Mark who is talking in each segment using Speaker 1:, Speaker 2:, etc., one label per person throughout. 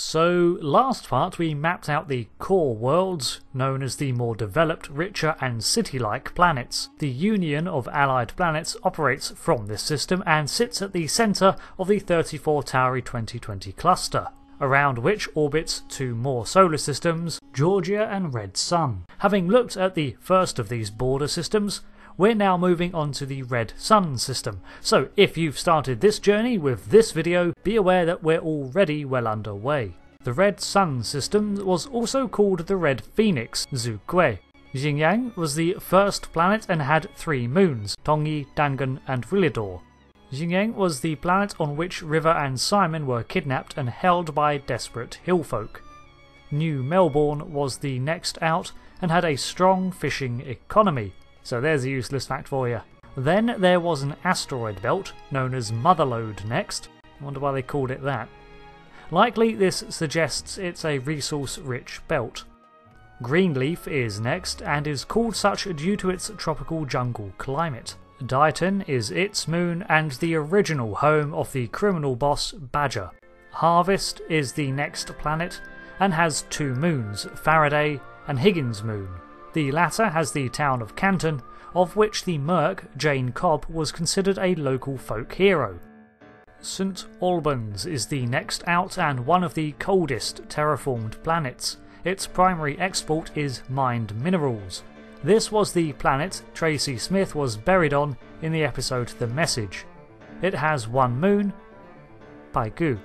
Speaker 1: So last part we mapped out the core worlds, known as the more developed, richer and city-like planets. The union of allied planets operates from this system and sits at the centre of the 34 Tauri 2020 cluster, around which orbits two more solar systems, Georgia and Red Sun. Having looked at the first of these border systems, we're now moving on to the Red Sun system, so if you've started this journey with this video, be aware that we're already well underway. The Red Sun system was also called the Red Phoenix, Zukwe. Xingyang was the first planet and had 3 moons, Tongyi, Dangan and Rilidor. Xingyang was the planet on which River and Simon were kidnapped and held by desperate hillfolk. New Melbourne was the next out and had a strong fishing economy. So there's a useless fact for you. Then there was an asteroid belt, known as Motherlode next. I wonder why they called it that. Likely this suggests it's a resource-rich belt. Greenleaf is next, and is called such due to its tropical jungle climate. Dighton is its moon, and the original home of the criminal boss Badger. Harvest is the next planet, and has 2 moons, Faraday and Higgins moon. The latter has the town of Canton, of which the merc Jane Cobb was considered a local folk hero. St Albans is the next out and one of the coldest terraformed planets. Its primary export is mined minerals. This was the planet Tracy Smith was buried on in the episode The Message. It has 1 moon, Paigu.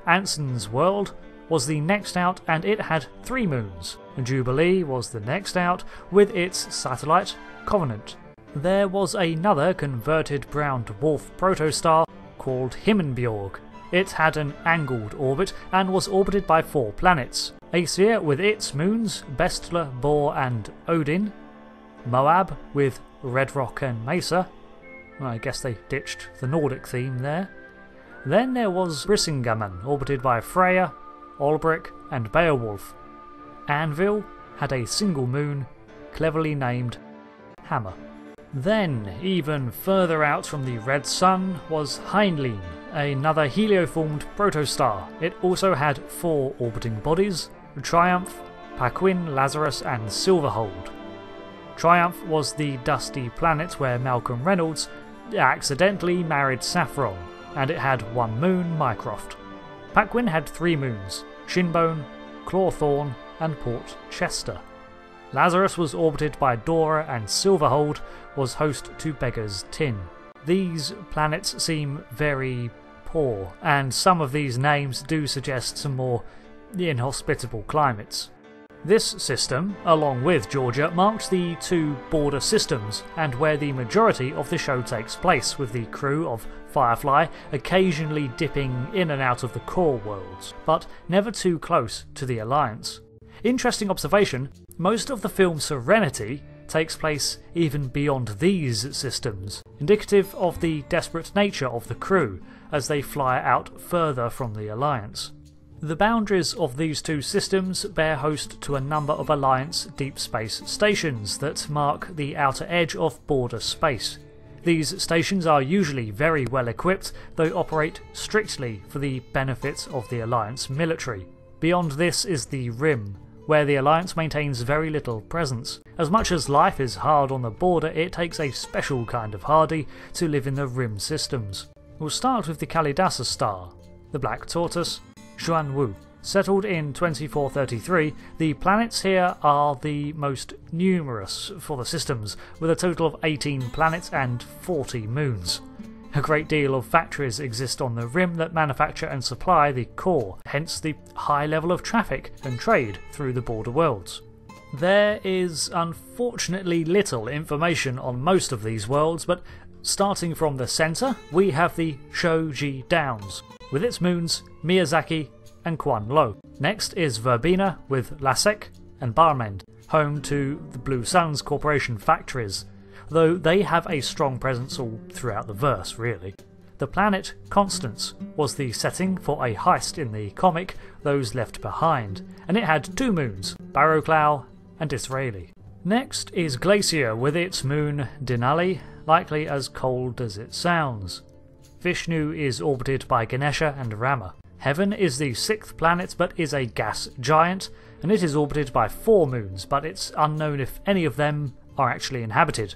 Speaker 1: Anson's world was the next out and it had 3 moons. Jubilee was the next out with its satellite, Covenant. There was another converted brown dwarf protostar called Himmenbjorg. It had an angled orbit and was orbited by 4 planets. Aesir with its moons, Bestla, Bor and Odin. Moab with Red Rock and Mesa. I guess they ditched the Nordic theme there. Then there was Brisingamen, orbited by Freya, Olbrich and Beowulf. Anvil had a single moon, cleverly named Hammer. Then, even further out from the Red Sun, was Heinlein, another helioformed protostar. It also had 4 orbiting bodies, Triumph, Paquin, Lazarus and Silverhold. Triumph was the dusty planet where Malcolm Reynolds accidentally married Saffron, and it had 1 moon, Mycroft. Paquin had 3 moons, Shinbone, Clawthorn and Port Chester. Lazarus was orbited by Dora and Silverhold was host to Beggar's Tin. These planets seem very poor, and some of these names do suggest some more inhospitable climates. This system, along with Georgia, marks the 2 border systems and where the majority of the show takes place, with the crew of Firefly occasionally dipping in and out of the core worlds, but never too close to the Alliance. Interesting observation, most of the film Serenity takes place even beyond these systems, indicative of the desperate nature of the crew as they fly out further from the Alliance. The boundaries of these 2 systems bear host to a number of Alliance deep space stations that mark the outer edge of border space. These stations are usually very well equipped, though operate strictly for the benefit of the Alliance military. Beyond this is the Rim, where the Alliance maintains very little presence. As much as life is hard on the border, it takes a special kind of hardy to live in the Rim systems. We'll start with the Kalidasa star, the Black Tortoise, Xuanwu. Settled in 2433, the planets here are the most numerous for the systems, with a total of 18 planets and 40 moons. A great deal of factories exist on the Rim that manufacture and supply the core, hence the high level of traffic and trade through the border worlds. There is unfortunately little information on most of these worlds, but starting from the centre, we have the Shoji Downs, with its moons Miyazaki and Quan Lo. Next is Verbena with Lasek and Barmend, home to the Blue Suns Corporation factories, though they have a strong presence all throughout the verse, really. The planet Constance was the setting for a heist in the comic Those Left Behind, and it had 2 moons, Barrowclough and Disraeli. Next is Glacier with its moon Denali, likely as cold as it sounds. Vishnu is orbited by Ganesha and Rama. Heaven is the 6th planet but is a gas giant, and it is orbited by 4 moons, but it's unknown if any of them are actually inhabited.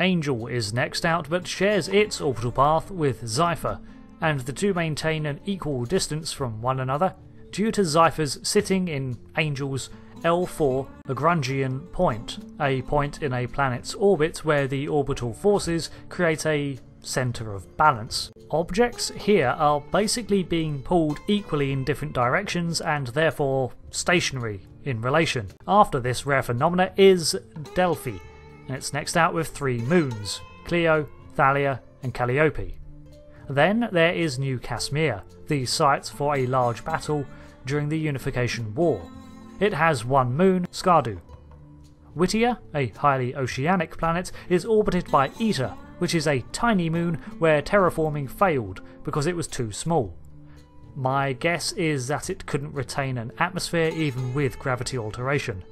Speaker 1: Angel is next out but shares its orbital path with Xipher, and the two maintain an equal distance from one another due to Xipher's sitting in Angel's L4 Lagrangian point, a point in a planet's orbit where the orbital forces create a centre of balance. Objects here are basically being pulled equally in different directions and therefore stationary in relation. After this rare phenomena is Delphi, and it's next out with 3 moons, Clio, Thalia and Calliope. Then there is New Casmere, the site for a large battle during the Unification War. It has 1 moon, Skardu. Whittier, a highly oceanic planet, is orbited by Eta, which is a tiny moon where terraforming failed because it was too small. My guess is that it couldn't retain an atmosphere even with gravity alteration.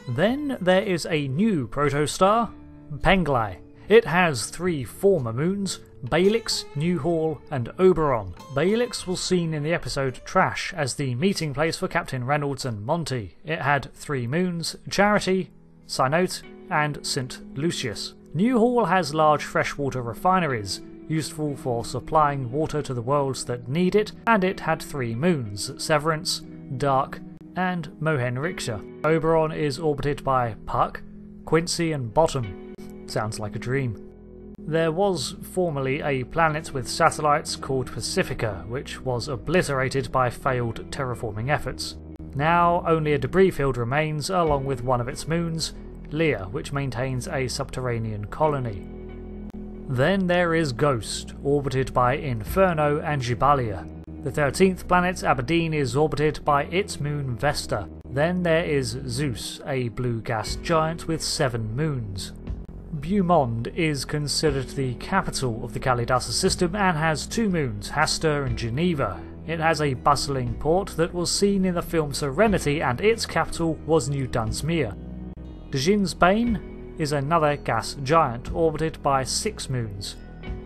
Speaker 1: Then there is a new protostar, Penglai. It has 3 former moons, Balix, Newhall and Oberon. Balix was seen in the episode Trash as the meeting place for Captain Reynolds and Monty. It had 3 moons, Charity, Synote and St. Lucius. Newhall has large freshwater refineries, useful for supplying water to the worlds that need it, and it had 3 moons, Severance, Dark and Mohenriksha. Oberon is orbited by Puck, Quincy and Bottom. Sounds like a dream. There was formerly a planet with satellites called Pacifica, which was obliterated by failed terraforming efforts. Now only a debris field remains along with one of its moons, Lea, which maintains a subterranean colony. Then there is Ghost, orbited by Inferno and Gibalia. The 13th planet, Aberdeen, is orbited by its moon Vesta. Then there is Zeus, a blue gas giant with 7 moons. Beaumont is considered the capital of the Kalidasa system and has 2 moons, Hastur and Geneva. It has a bustling port that was seen in the film Serenity, and its capital was New Dunsmuir. Djin's Bane is another gas giant orbited by 6 moons,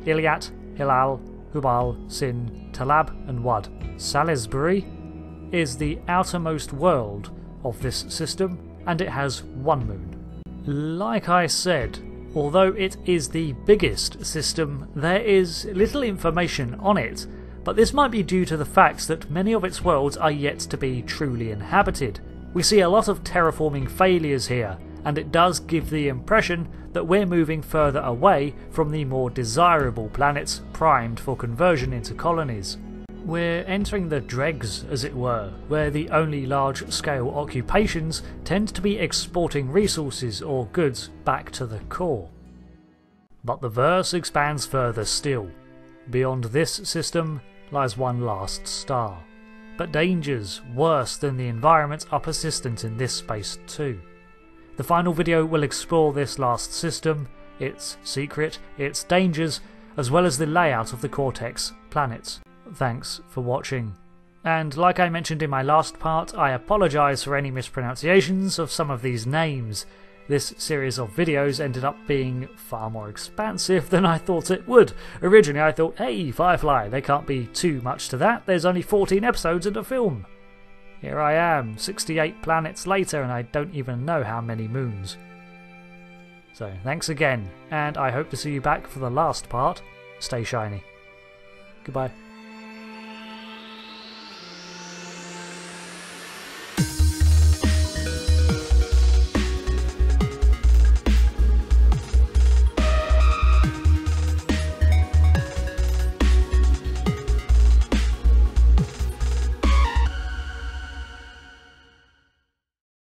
Speaker 1: Iliat, Hilal, Hubal, Sin, Talab and Wad. Salisbury is the outermost world of this system, and it has 1 moon. Like I said, although it is the biggest system, there is little information on it, but this might be due to the fact that many of its worlds are yet to be truly inhabited. We see a lot of terraforming failures here, and it does give the impression that we're moving further away from the more desirable planets primed for conversion into colonies. We're entering the dregs, as it were, where the only large-scale occupations tend to be exporting resources or goods back to the core. But the verse expands further still. Beyond this system lies one last star. But dangers worse than the environment are persistent in this space too. The final video will explore this last system, its secret, its dangers, as well as the layout of the Cortex planets. Thanks for watching. And like I mentioned in my last part, I apologise for any mispronunciations of some of these names. This series of videos ended up being far more expansive than I thought it would. Originally I thought, hey Firefly, there can't be too much to that, there's only 14 episodes in a film. Here I am, 68 planets later, and I don't even know how many moons. So thanks again, and I hope to see you back for the last part. Stay shiny. Goodbye.